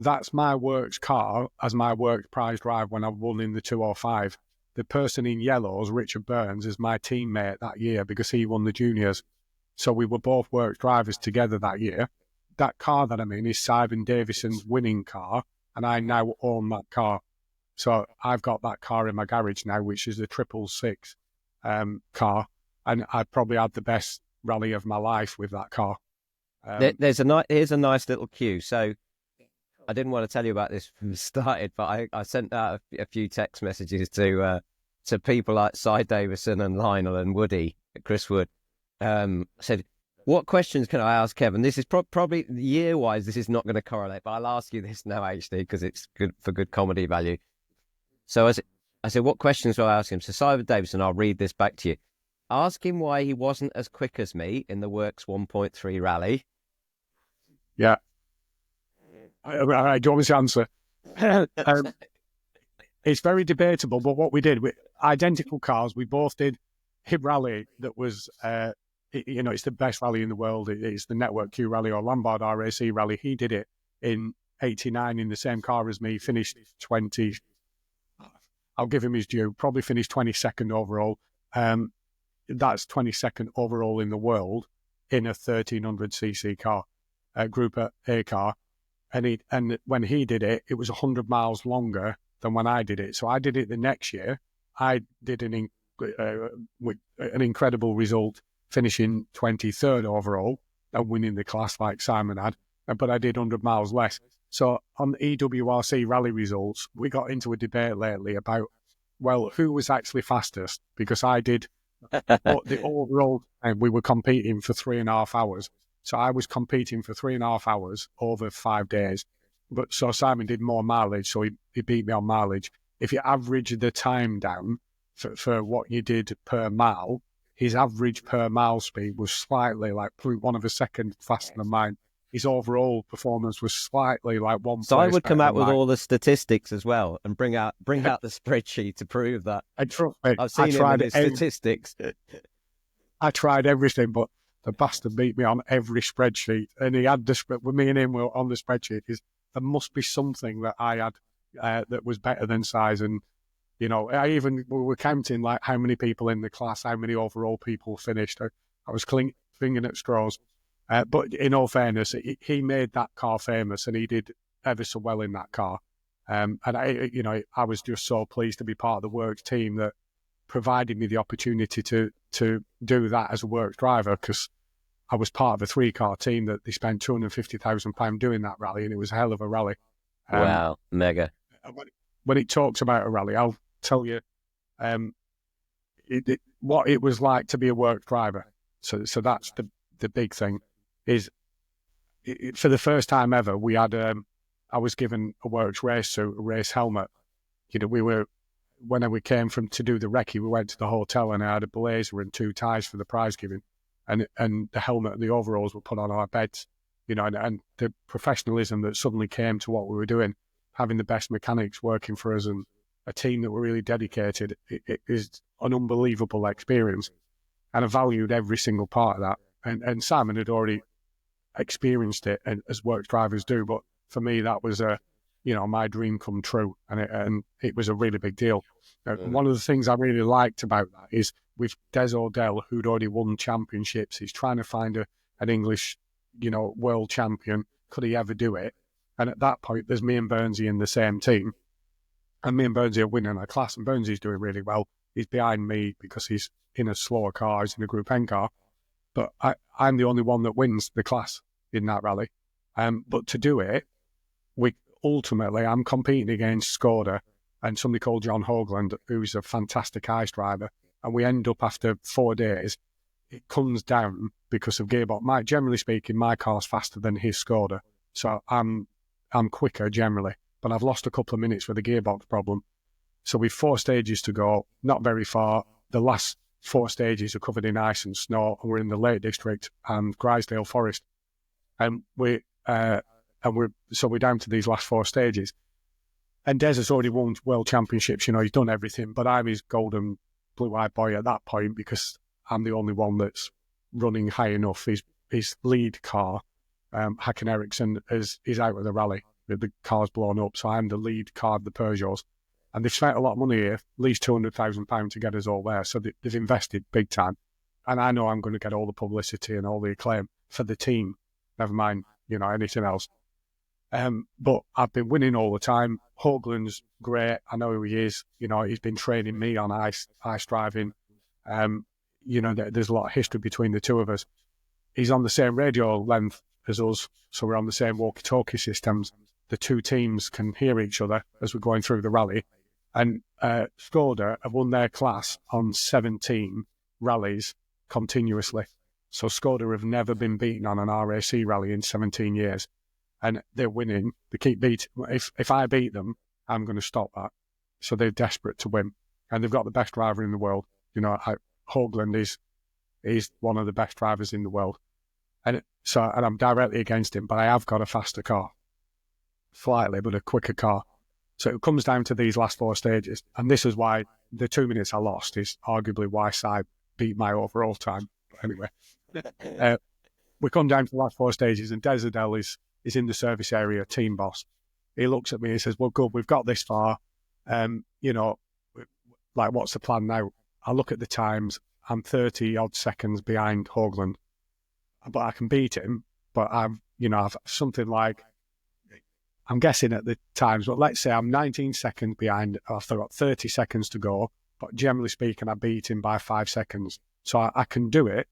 that's my works car as my works prize drive when I won in the 205. The person in yellows, Richard Burns, is my teammate that year because he won the juniors. So we were both works drivers together that year. That car that I'm in is Simon Davison's winning car, and I now own that car. So I've got that car in my garage now, which is a 666 car, and I probably had the best rally of my life with that car. Here's a nice little cue. So I didn't want to tell you about this from the started, but I sent out a few text messages to people like Cy Davison and Lionel and Woody, Chris Wood. Said, what questions can I ask Kevin? This is probably year-wise, this is not going to correlate, but I'll ask you this now, actually, because it's good for good comedy value. So I said, what questions will I ask him? So Simon Davison, I'll read this back to you. Ask him why he wasn't as quick as me in the Works 1.3 rally. Yeah. Do you want me to answer? It's very debatable, but what we did, identical cars, we both did hip rally that was, it's the best rally in the world. It's the Network Q rally or Lombard RAC rally. He did it in 89 in the same car as me, finished 20. I'll give him his due, probably finished 22nd overall. That's 22nd overall in the world in a 1300cc car, Group A car. And when he did it, it was 100 miles longer than when I did it. So I did it the next year. I did an incredible result, finishing 23rd overall and winning the class like Simon had, but I did 100 miles less. So on the EWRC rally results, we got into a debate lately about, well, who was actually fastest? Because I did the overall, and we were competing for 3.5 hours. So I was competing for 3.5 hours over 5 days. But so Simon did more mileage, so he beat me on mileage. If you average the time down for what you did per mile, his average per mile speed was slightly like 0.1 of a second faster than mine. His overall performance was slightly like one. So I would come out with all the statistics as well and bring out the spreadsheet to prove that. And trust me, I've seen him with his statistics. I tried everything, but the bastard beat me on every spreadsheet. And he had with me and him were on the spreadsheet. There must be something that I had that was better than size. And, we were counting like how many people in the class, how many overall people finished. I was clinging at straws. But in all fairness, he made that car famous and he did ever so well in that car. And I was just so pleased to be part of the Works team that provided me the opportunity to do that as a Works driver, because I was part of a 3-car team that they spent £250,000 doing that rally, and it was a hell of a rally. Wow, mega. When it talks about a rally, I'll tell you what it was like to be a Works driver. So that's the big thing. Is for the first time ever, we had I was given a Works race suit, a race helmet. When we came to do the recce, we went to the hotel and I had a blazer and 2 ties for the prize giving, and the helmet and the overalls were put on our beds, and the professionalism that suddenly came to what we were doing, having the best mechanics working for us and a team that were really dedicated, it is an unbelievable experience, and I valued every single part of that. And Simon had already experienced it, and as Works drivers do, but for me that was my dream come true, and it was a really big deal. One of the things I really liked about that is with Des O'Dell, who'd already won championships, he's trying to find an English world champion. Could he ever do it? And at that point there's me and Burnsy in the same team, and me and Burnsy are winning our class, and Burnsy's doing really well. He's behind me because he's in a slower car, he's in a Group N car. But I'm the only one that wins the class in that rally. But to do it, ultimately, I'm competing against Skoda and somebody called John Hoagland, who's a fantastic ice driver. And we end up after 4 days, it comes down because of gearbox. Generally speaking, my car's faster than his Skoda. So I'm quicker generally. But I've lost a couple of minutes with the gearbox problem. So we've 4 stages to go, not very far. The last 4 stages are covered in ice and snow, and we're in the Lake District and Grisdale Forest, and we're down to these last 4 stages. And Des has already won world championships. He's done everything, but I'm his golden blue-eyed boy at that point because I'm the only one that's running high enough. His lead car, Hacken Ericsson, is out of the rally. the car's blown up, so I'm the lead car of the Peugeots. And they've spent a lot of money here, at least £200,000 to get us all there. So they've invested big time. And I know I'm going to get all the publicity and all the acclaim for the team, never mind, anything else. But I've been winning all the time. Hoagland's great. I know who he is. He's been training me on ice driving. There's a lot of history between the two of us. He's on the same radio length as us, so we're on the same walkie-talkie systems. The two teams can hear each other as we're going through the rally. And Skoda have won their class on 17 rallies continuously. So Skoda have never been beaten on an RAC rally in 17 years. And they're winning. They keep beating. If I beat them, I'm going to stop that. So they're desperate to win. And they've got the best driver in the world. Hoagland is one of the best drivers in the world. And I'm directly against him, but I have got a faster car. Slightly, but a quicker car. So it comes down to these last 4 stages. And this is why the 2 minutes I lost is arguably why I beat my overall time. But anyway, we come down to the last 4 stages, and Des Adele is in the service area, team boss. He looks at me and says, well, good, we've got this far. What's the plan now? I look at the times. I'm 30-odd seconds behind Hoagland. But I can beat him. But I've something like, I'm guessing at the times, but let's say I'm 19 seconds behind. I've got 30 seconds to go. But generally speaking, I beat him by 5 seconds. So I can do it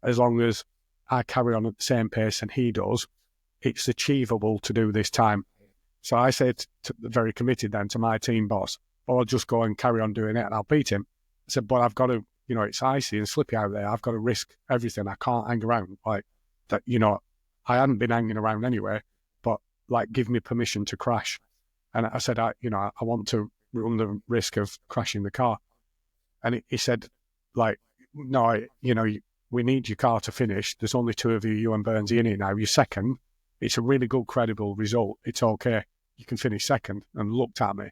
as long as I carry on at the same pace and he does. It's achievable to do this time. So I said, very committed then to my team boss, I'll just go and carry on doing it and I'll beat him. I said, but I've got to, it's icy and slippy out there. I've got to risk everything. I can't hang around like that. I hadn't been hanging around anyway, but give me permission to crash. And I said, I want to run the risk of crashing the car. And he said, no, we need your car to finish. There's only 2 of you and Burnsy in it now. You're second. It's a really good, credible result. It's okay. You can finish second. And looked at me.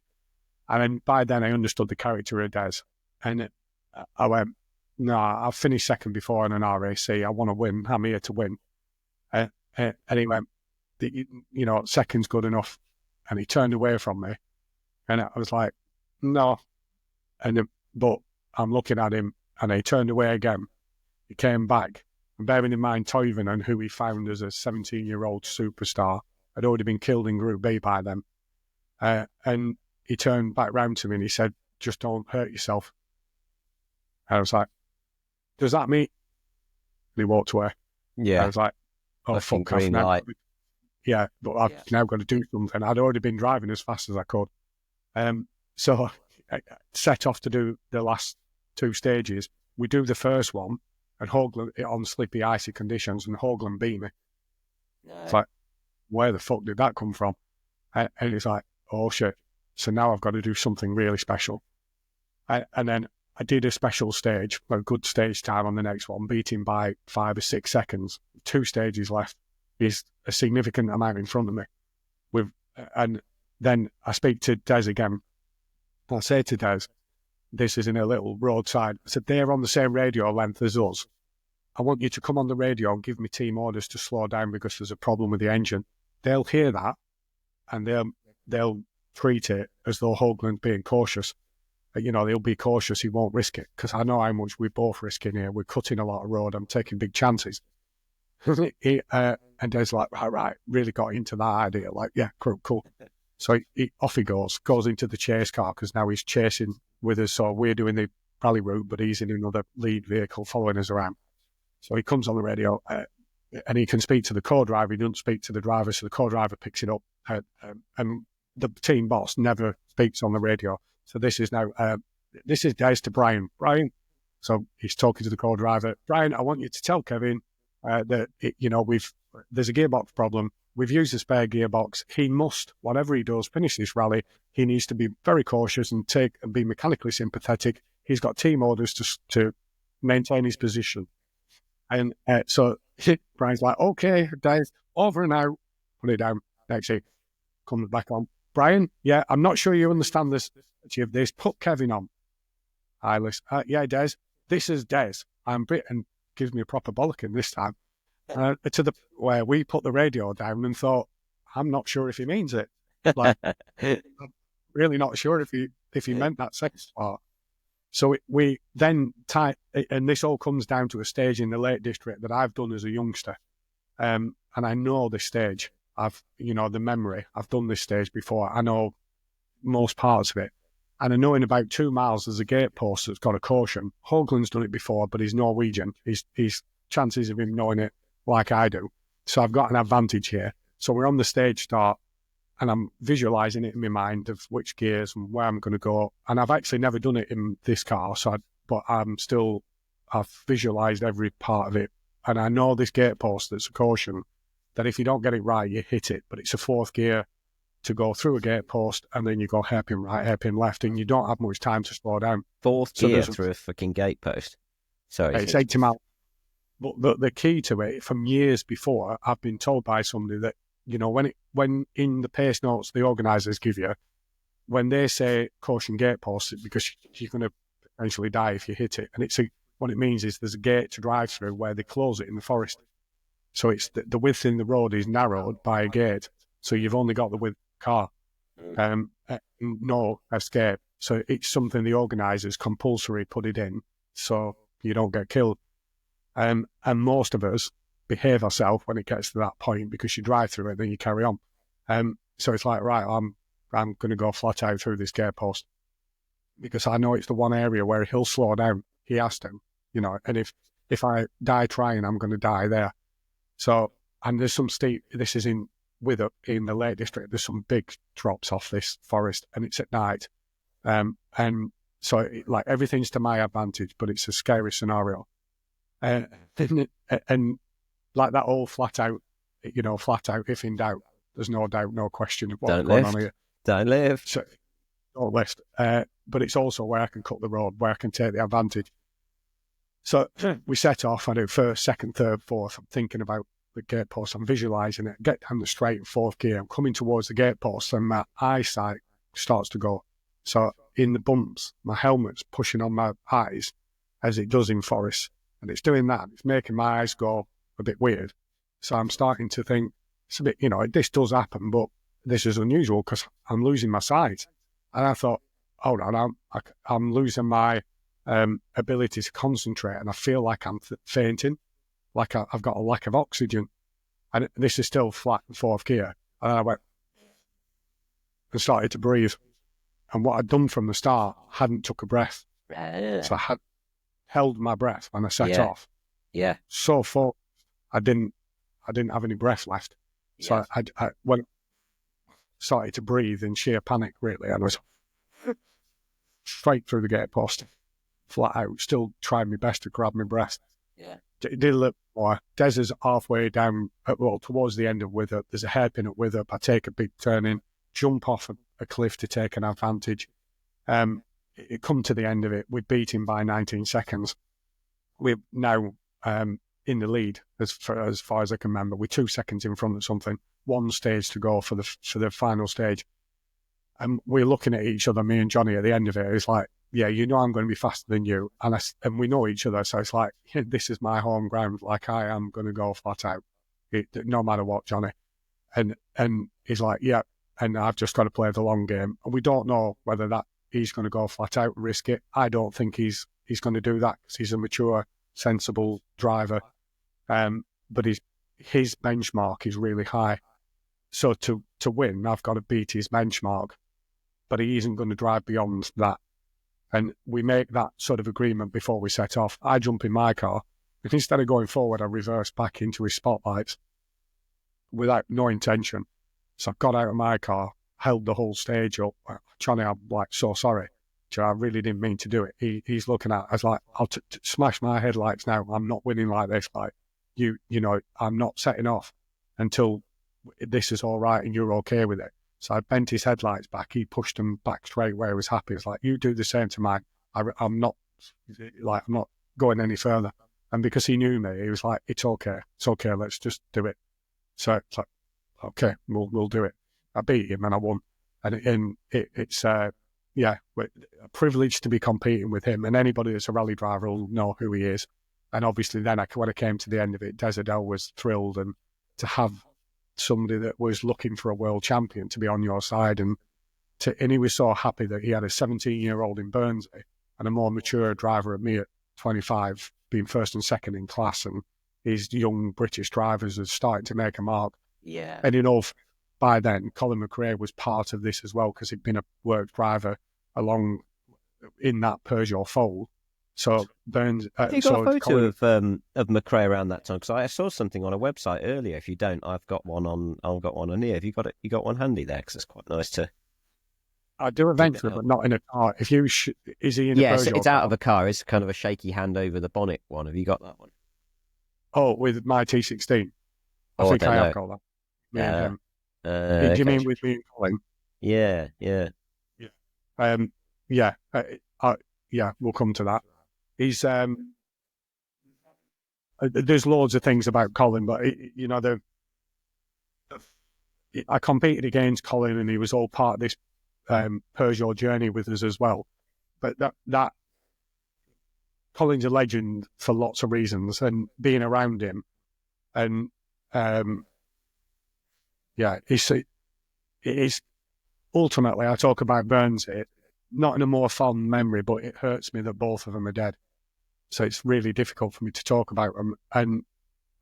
And then by then I understood the character of Des. And I went, no, I've finished second before in an RAC. I want to win. I'm here to win. And he went, second's good enough. And he turned away from me. And I was like, no. But I'm looking at him and he turned away again. He came back. And bearing in mind Toivonen, who he found as a 17-year-old superstar, had already been killed in Group B by them. And he turned back round to me and he said, just don't hurt yourself. And I was like, does that mean? And he walked away. Yeah. I was like, oh, fuck off now. Yeah, but I've now got to do something. I'd already been driving as fast as I could. So I set off to do the last 2 stages. We do the first one, and Hoagland on slippy, icy conditions, and Hoagland beat me. No. It's like, where the fuck did that come from? And it's like, oh shit. So now I've got to do something really special. And then I did a special stage, a good stage time on the next one, beat him by 5 or 6 seconds. 2 stages left. He's a significant amount in front of me. And then I speak to Des again. I say to Des, this is in a little roadside. I said, they're on the same radio length as us. I want you to come on the radio and give me team orders to slow down because there's a problem with the engine. They'll hear that and they'll treat it as though Hoagland's being cautious. They'll be cautious. He won't risk it because I know how much we're both risking here. We're cutting a lot of road. I'm taking big chances. And Des like, right, really got into that idea. Like, yeah, cool. So off he goes into the chase car because now he's chasing with us. So we're doing the rally route, but he's in another lead vehicle following us around. So he comes on the radio and he can speak to the co-driver. He doesn't speak to the driver, so the co-driver picks it up. And the team boss never speaks on the radio. So this is Des to Brian. Brian, so he's talking to the co-driver. Brian, I want you to tell Kevin that there's a gearbox problem. We've used a spare gearbox. He must, whatever he does, finish this rally. He needs to be very cautious and be mechanically sympathetic. He's got team orders to maintain his position. And so Brian's like, okay, Dave, over and out. Put it down. Next thing, comes back on. Brian, yeah, I'm not sure you understand this. Put Kevin on. I listen. Yeah, Des. This is Des. I'm Brit, and gives me a proper bollocking this time. To the where we put the radio down and thought, I'm not sure if he means it. Like, I'm really not sure if he meant that second part. So we then and this all comes down to a stage in the Lake District that I've done as a youngster. And I know this stage. The memory. I've done this stage before. I know most parts of it. And I know in about 2 miles there's a gate post that's got a caution. Hoagland's done it before, but he's Norwegian. He's chances of him knowing it like I do. So I've got an advantage here. So we're on the stage start, and I'm visualising it in my mind of which gears and where I'm going to go. And I've actually never done it in this car, but I've visualised every part of it. And I know this gate post that's a caution, that if you don't get it right, you hit it. But it's a fourth gear to go through a gate post, and then you go hairpin right, hairpin left, and you don't have much time to slow down. Fourth gear through a fucking gate post. Sorry. It's 80 miles. But the key to it, from years before, I've been told by somebody that, when in the pace notes the organisers give you, when they say caution gate post, it's because you're going to potentially die if you hit it. And what it means is there's a gate to drive through where they close it in the forest. So it's the width in the road is narrowed by a gate. So you've only got the width of the car. No escape. So it's something the organisers compulsory put it in so you don't get killed. And most of us behave ourselves when it gets to that point because you drive through it, then you carry on. So it's like, right, I'm going to go flat out through this gate post because I know it's the one area where he'll slow down. He has to, and if I die trying, I'm going to die there. So, and there's some steep, this is in the Lake District, there's some big drops off this forest, and it's at night. And so everything's to my advantage, but it's a scary scenario. And like that all flat out, if in doubt, there's no doubt, no question of what's going on here. Don't live. So, don't lift. But it's also where I can cut the road, where I can take the advantage. So we set off. I do first, second, third, fourth. I'm thinking about the gate post. I'm visualising it. Get down the straight in fourth gear. I'm coming towards the gate post, and my eyesight starts to go. So in the bumps, my helmet's pushing on my eyes, as it does in forests. And it's doing that. It's making my eyes go a bit weird. So I'm starting to think, it's a bit, this does happen, but this is unusual because I'm losing my sight. And I thought, hold on, I'm losing my ability to concentrate, and I feel like I'm fainting, like I've got a lack of oxygen. And this is still flat in fourth gear. And I went and started to breathe. And what I'd done from the start, hadn't took a breath. So I had held my breath when I set off. Yeah. So far, I didn't have any breath left. So I went, started to breathe in sheer panic, really. And I was straight through the gate post, flat out, still trying my best to grab my breath. Yeah. It did a little more. Des is halfway down, towards the end of Wither. There's a hairpin at Wither. I take a big turn in, jump off a cliff to take an advantage. It come to the end of it. We beat him by 19 seconds. We're now in the lead as far as I can remember. We're 2 seconds in front of something. One stage to go for the final stage. And we're looking at each other, me and Johnny, at the end of it. It's like, yeah, I'm going to be faster than you. And we know each other. So it's like, this is my home ground. Like, I am going to go flat out, no matter what, Johnny. And he's like, yeah. And I've just got to play the long game. And we don't know whether that he's going to go flat out and risk it. I don't think he's going to do that because he's a mature, sensible driver. But his benchmark is really high. So to win, I've got to beat his benchmark. But he isn't going to drive beyond that. And we make that sort of agreement before we set off. I jump in my car, and instead of going forward, I reverse back into his spotlights without no intention. So I got out of my car, held the whole stage up. Johnny, I'm like, so sorry. I really didn't mean to do it. He's looking at, I was like, I'll smash my headlights now. I'm not winning like this. Like, I'm not setting off until this is all right and you're okay with it. So I bent his headlights back. He pushed them back straight where he was happy. It's like, you do the same to mine. I'm not going any further. And because he knew me, he was like, it's okay. Let's just do it. So it's like, okay, we'll do it. I beat him and I won. And it's a privilege to be competing with him. And anybody that's a rally driver will know who he is. And obviously then when I came to the end of it, Des Adele was thrilled, and to somebody that was looking for a world champion to be on your side, and he was so happy that he had a 17-year-old in Burnsy and a more mature driver at me at 25, being first and second in class, and these young British drivers are starting to make a mark. Yeah. And by then, Colin McRae was part of this as well, because he'd been a work driver along in that Peugeot fold. So Burns. Have you got a photo of McRae around that time? Because I saw something on a website earlier. If you don't, I've got one on here. Have you got it? You got one handy there? Because it's quite nice to. I do eventually, but not in a car. If you is he in a Peugeot? It's out of a car. It's kind of a shaky hand over the bonnet one. Have you got that one? Oh, with my T16. I think I have got that. Me and him. Do you mean with me and Colin? Yeah. We'll come to that. He's there's loads of things about Colin, but I competed against Colin, and he was all part of this Peugeot journey with us as well. But that Colin's a legend for lots of reasons, and being around him, and it is ultimately, I talk about Burns here, not in a more fond memory, but it hurts me that both of them are dead. So it's really difficult for me to talk about them, and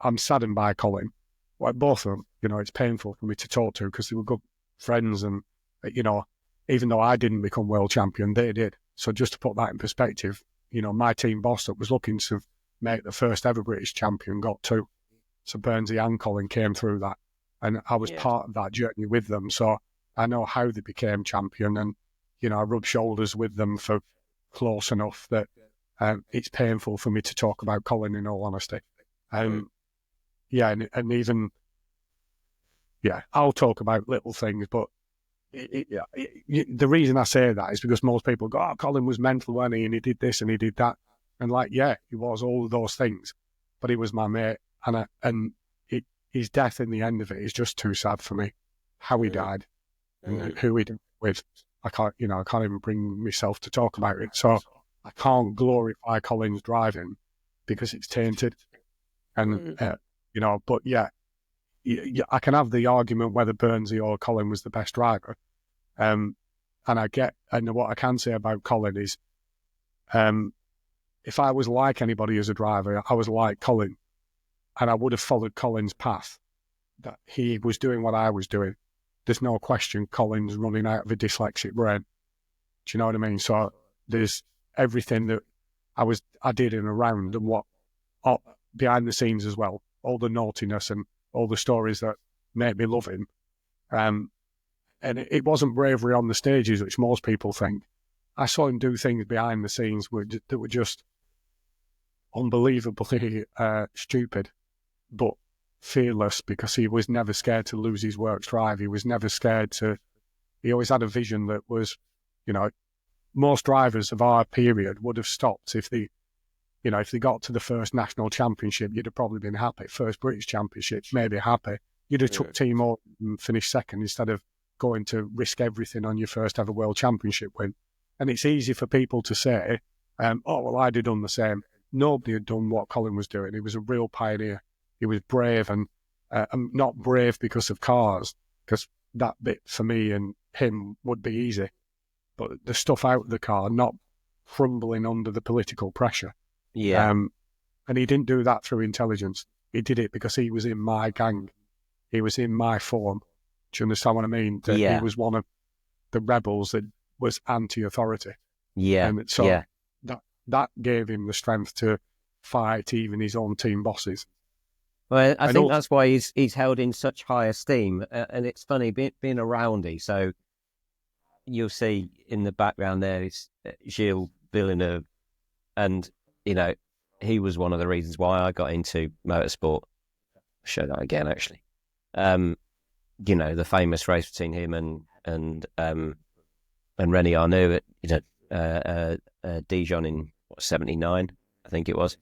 I'm saddened by Colin. Like both of them, it's painful for me to talk to, because they were good friends, and even though I didn't become world champion, they did. So just to put that in perspective, my team boss that was looking to make the first ever British champion got two. So Burnsy and Colin came through that, and I was part of that journey with them. So I know how they became champion, and I rubbed shoulders with them for close enough that it's painful for me to talk about Colin, in all honesty. And even I'll talk about little things, but the reason I say that is because most people go, "Oh, Colin was mental, wasn't he? And he did this and he did that." And he was all of those things, but he was my mate, and his death in the end of it is just too sad for me. How he died and who he died with. I can't even bring myself to talk about it. So I can't glorify Colin's driving because it's tainted. And, but I can have the argument whether Burnsy or Colin was the best driver. And what I can say about Colin is, if I was like anybody as a driver, I was like Colin, and I would have followed Colin's path, that he was doing what I was doing. There's no question Colin's running out of a dyslexic brain. Do you know what I mean? So there's everything that I did in a round, and what behind the scenes as well, all the naughtiness and all the stories that made me love him. And it wasn't bravery on the stages, which most people think. I saw him do things behind the scenes that were just unbelievably stupid, but fearless, because he was never scared to lose his works drive. He was never scared he always had a vision that was, most drivers of our period would have stopped if they got to the first national championship. You'd have probably been happy. First British championship, maybe happy. You'd have took team over and finished second instead of going to risk everything on your first ever world championship win. And it's easy for people to say, I'd have done the same. Nobody had done what Colin was doing. He was a real pioneer. He was brave, and not brave because of cars, because that bit for me and him would be easy. But the stuff out of the car, not crumbling under the political pressure. Yeah. And he didn't do that through intelligence. He did it because he was in my gang. He was in my form. Do you understand what I mean? That he was one of the rebels that was anti-authority. Yeah. And so that gave him the strength to fight even his own team bosses. Well, I think that's why he's held in such high esteem. And it's funny, being a roundie, so you'll see in the background there is Gilles Villeneuve, and, he was one of the reasons why I got into motorsport. I'll show that again, actually. The famous race between him and René Arnoux at Dijon in 79, I think it was.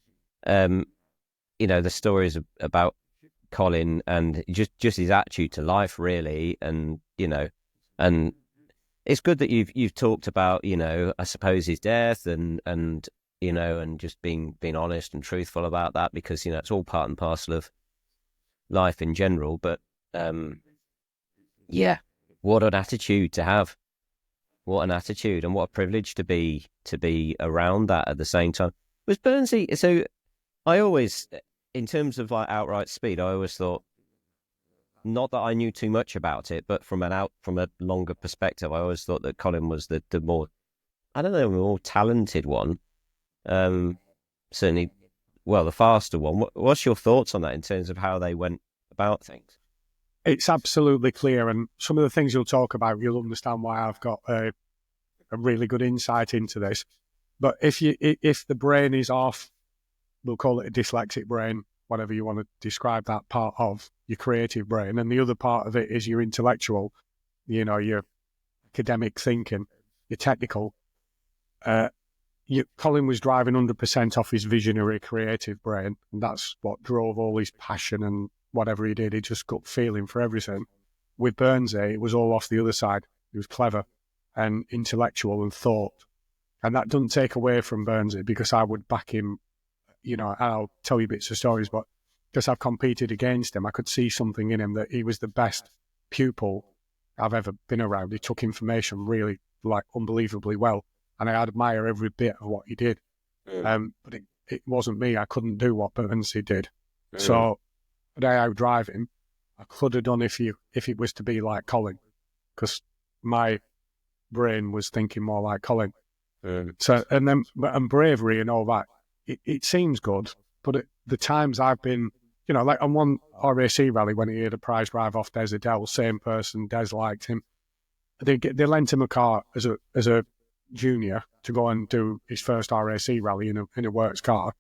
The stories about Colin and just his attitude to life, really, and and it's good that you've talked about, I suppose his death and just being honest and truthful about that, because it's all part and parcel of life in general. But Yeah, what an attitude to have. What an attitude, and what a privilege to be around that at the same time. Was Bernsey, so I always, in terms of like outright speed, I always thought, not that I knew too much about it, but from a longer perspective, I always thought that Colin was the more, I don't know, more talented one. Certainly, well, the faster one. What's your thoughts on that in terms of how they went about things? It's absolutely clear, and some of the things you'll talk about, you'll understand why I've got a really good insight into this. But if the brain is off, we'll call it a dyslexic brain, whatever you want to describe that part of your creative brain, and the other part of it is your intellectual, your academic thinking, your technical. Colin was driving 100% off his visionary creative brain, and that's what drove all his passion and whatever he did. He just got feeling for everything. With Bernsey, it was all off the other side. He was clever and intellectual and thought. And that doesn't take away from Bernsey, because I would back him, I'll tell you bits of stories, but because I've competed against him, I could see something in him that he was the best pupil I've ever been around. He took information really, unbelievably well. And I admire every bit of what he did. But it wasn't me. I couldn't do what Bernsey did. So the day I drive him, I could have done if it was to be like Colin, because my brain was thinking more like Colin. So and bravery and all that, it seems good, but the times I've been, like on one RAC rally when he had a prize drive off Des Adele, same person, Des liked him. They lent him a car as a junior to go and do his first RAC rally in a Works car.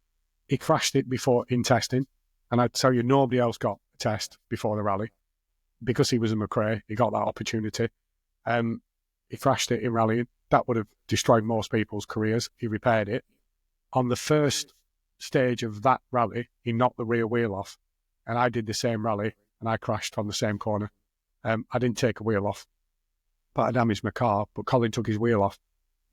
He crashed it in testing, and I tell you, nobody else got a test before the rally because he was a McRae. He got that opportunity. He crashed it in rallying. That would have destroyed most people's careers. He repaired it. On the first stage of that rally, he knocked the rear wheel off, and I did the same rally, and I crashed on the same corner. I didn't take a wheel off, but I damaged my car, but Colin took his wheel off.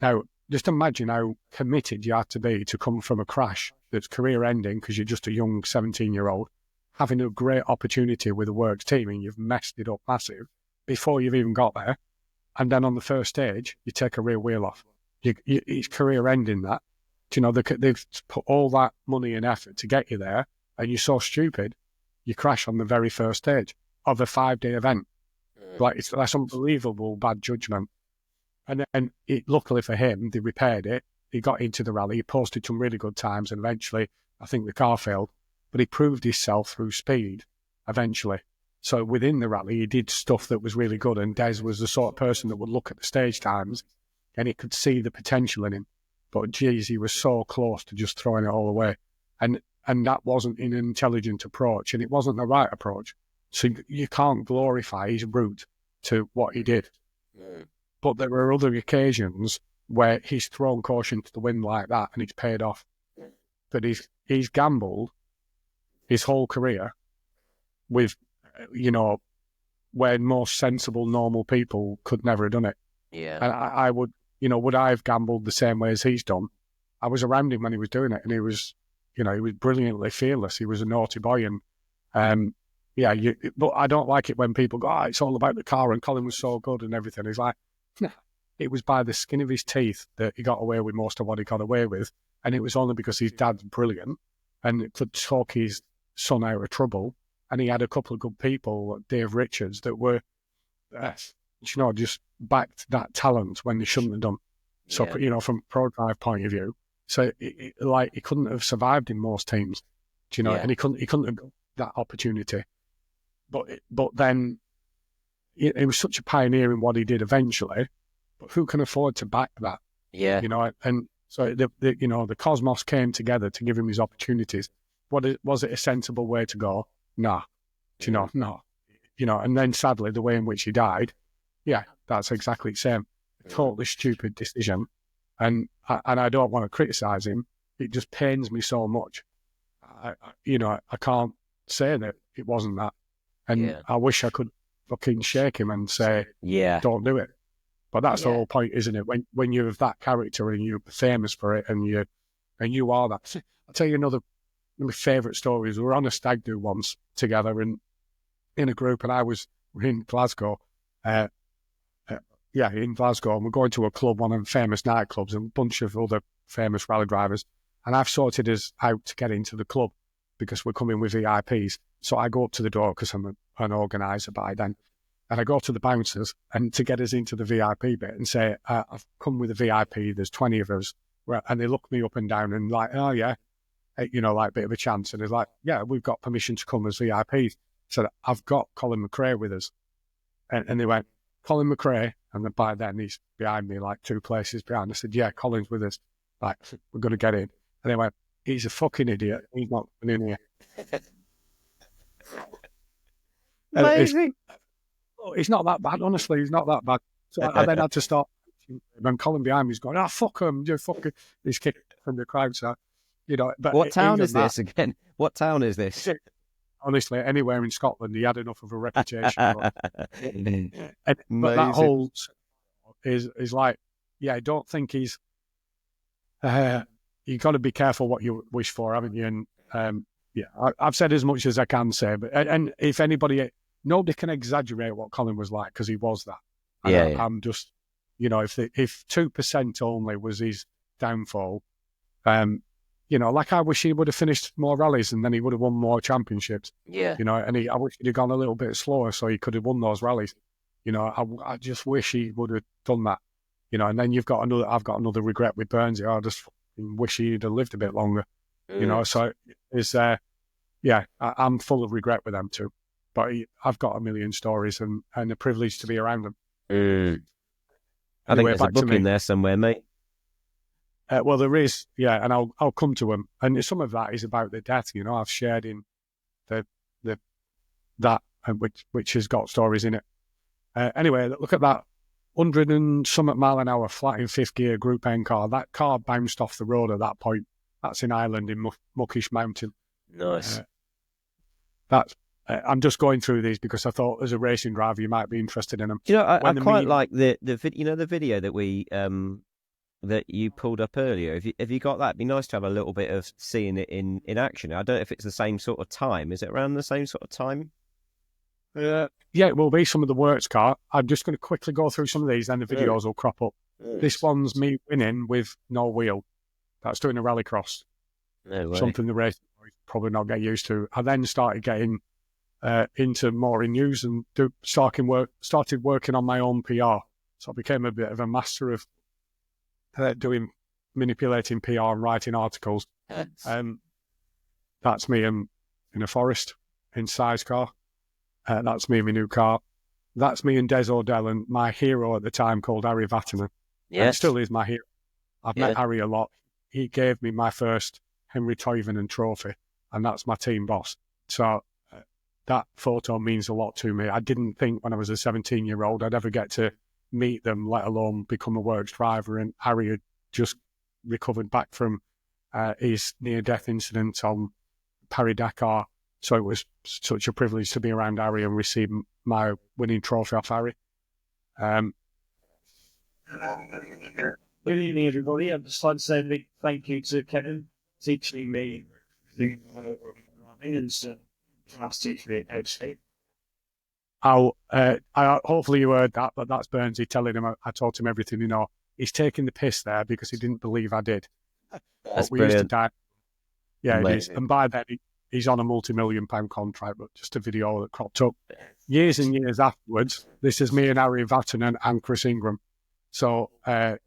Now, just imagine how committed you have to be to come from a crash that's career-ending because you're just a young 17-year-old, having a great opportunity with a Works team, and you've messed it up massive before you've even got there. And then on the first stage, you take a rear wheel off. It's career-ending that. They've put all that money and effort to get you there, and you're so stupid, you crash on the very first stage of a 5-day event. That's unbelievable bad judgment. And then, luckily for him, they repaired it. He got into the rally. He posted some really good times, and eventually, I think the car failed. But he proved himself through speed, eventually. So within the rally, he did stuff that was really good, and Des was the sort of person that would look at the stage times, and he could see the potential in him. But geez, he was so close to just throwing it all away. And that wasn't an intelligent approach, and it wasn't the right approach. So you can't glorify his route to what he did. But there are other occasions where he's thrown caution to the wind like that, and it's paid off. But he's gambled his whole career with, where most sensible, normal people could never have done it. Yeah. And I would, would I have gambled the same way as he's done? I was around him when he was doing it, and he was brilliantly fearless. He was a naughty boy, and but I don't like it when people go, it's all about the car, and Colin was so good and everything. He's like, nah, it was by the skin of his teeth that he got away with most of what he got away with, and it was only because his dad's brilliant and could talk his son out of trouble, and he had a couple of good people, like Dave Richards, that were, just backed that talent when they shouldn't have done. So, from a pro drive point of view, so he couldn't have survived in most teams, and he couldn't have got that opportunity. But then he was such a pioneer in what he did eventually. But who can afford to back that? Yeah, and so the cosmos came together to give him his opportunities. Was it a sensible way to go? Nah, no. And then sadly, the way in which he died, that's exactly the same. A totally stupid decision, and I don't want to criticize him. It just pains me so much. I can't say that it wasn't that, and I wish I could fucking shake him and say, don't do it. But that's the whole point, isn't it? When you're of that character and you're famous for it, and you are that. I'll tell you another one of my favourite stories. We were on a stag do once together, and in a group, and I was in Glasgow. In Glasgow, and we're going to a club, one of the famous nightclubs, and a bunch of other famous rally drivers. And I've sorted us out to get into the club because we're coming with VIPs. So I go up to the door because I'm an organizer by then. And I go to the bouncers and to get us into the VIP bit and say, I've come with a VIP, there's 20 of us. And they look me up and down and like, oh yeah, like a bit of a chance. And they're like, yeah, we've got permission to come as VIPs. So I've got Colin McRae with us. And they went, Colin McRae, and then by then he's behind me, like 2 places behind. I said, yeah, Colin's with us. Like, we're going to get in. And they went, he's a fucking idiot. He's not coming in here. Amazing. It's not that bad, honestly. It's not that bad. So I then had to start. When Colin behind me is going, fuck him. You fucking. He's kicking from the crowd. So, But what town is this again? What town is this? Honestly, anywhere in Scotland, he had enough of a reputation. But that whole is like, I don't think he's. You've got to be careful what you wish for, haven't you? And I've said as much as I can say, but and if anybody, nobody can exaggerate what Colin was like because he was that. I'm just, if 2% only was his downfall, like I wish he would have finished more rallies and then he would have won more championships. Yeah. And I wish he'd have gone a little bit slower so he could have won those rallies. I just wish he would have done that. And then I've got another regret with Burnsy. I just wish he'd have lived a bit longer. So it's, I'm full of regret with them too. But I've got a million stories and a privilege to be around them. I think there's a book in there somewhere, mate. Well, there is, and I'll come to them. And some of that is about the death. I've shared in that which has got stories in it. Anyway, look at that 100 and something mile an hour flat in 5th gear Group N car. That car bounced off the road at that point. That's in Ireland in Muckish Mountain. Nice. I'm just going through these because I thought as a racing driver you might be interested in them. I quite like the video that we that you pulled up earlier. Have you got that? It'd be nice to have a little bit of seeing it in action. I don't know if it's the same sort of time. Is it around the same sort of time? It will be some of the Works car. I'm just going to quickly go through some of these and the videos will crop up. This one's me winning with no wheel. That's doing a rallycross. No way. Something the race probably not get used to. I then started getting into more in news and started working on my own PR. So I became a bit of a master of manipulating PR and writing articles. That's me in a forest in size car. That's me in my new car. That's me and Des O'Dell and my hero at the time called Harry Vatanen. Yes. And still is my hero. I've met Harry a lot. He gave me my first Henry Toivonen trophy, and that's my team boss. So that photo means a lot to me. I didn't think when I was a 17-year-old I'd ever get to meet them, let alone become a Works driver. And Harry had just recovered back from his near-death incident on Paris-Dakar. So it was such a privilege to be around Harry and receive my winning trophy off Harry. Good evening, everybody. I'd just like to say a big thank you to Kevin teaching me the drastically actually. Hopefully you heard that, but that's Burnsy telling him I taught him everything you know. He's taking the piss there because he didn't believe I did. That's we brilliant. used to die. Yeah, it is. Amazing. And by then he's on a multi-million-pound contract, but just a video that cropped up. Years and years afterwards, this is me and Harry Vatanen and Chris Ingram. So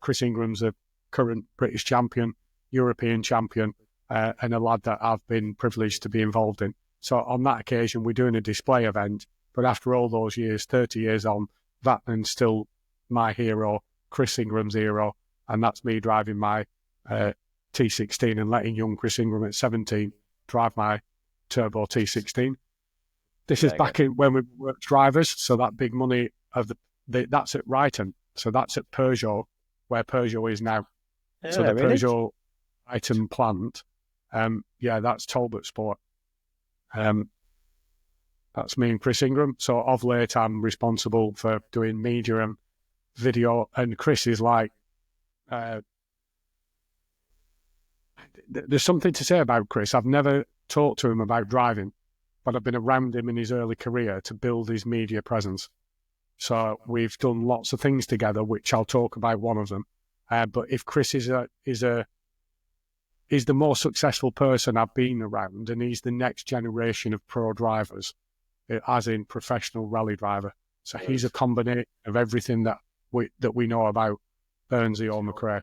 Chris Ingram's a current British champion, European champion, and a lad that I've been privileged to be involved in. So on that occasion, we're doing a display event. But after all those years, 30 years on, Vatanen's still my hero, Chris Ingram's hero, and that's me driving my T16 and letting young Chris Ingram at 17 drive my turbo T16. This is back in when we were drivers, so that big money of that's at Ryton. So that's at Peugeot, where Peugeot is now. So the really? Peugeot Ryton plant, that's Talbot Sport. That's me and Chris Ingram. So of late, I'm responsible for doing media and video, and Chris is like, there's something to say about Chris. I've never talked to him about driving, but I've been around him in his early career to build his media presence. So we've done lots of things together, which I'll talk about one of them. But if Chris is the more successful person I've been around, and he's the next generation of pro drivers, as in professional rally driver. So he's a combination of everything that we know about Burnsy or McRae.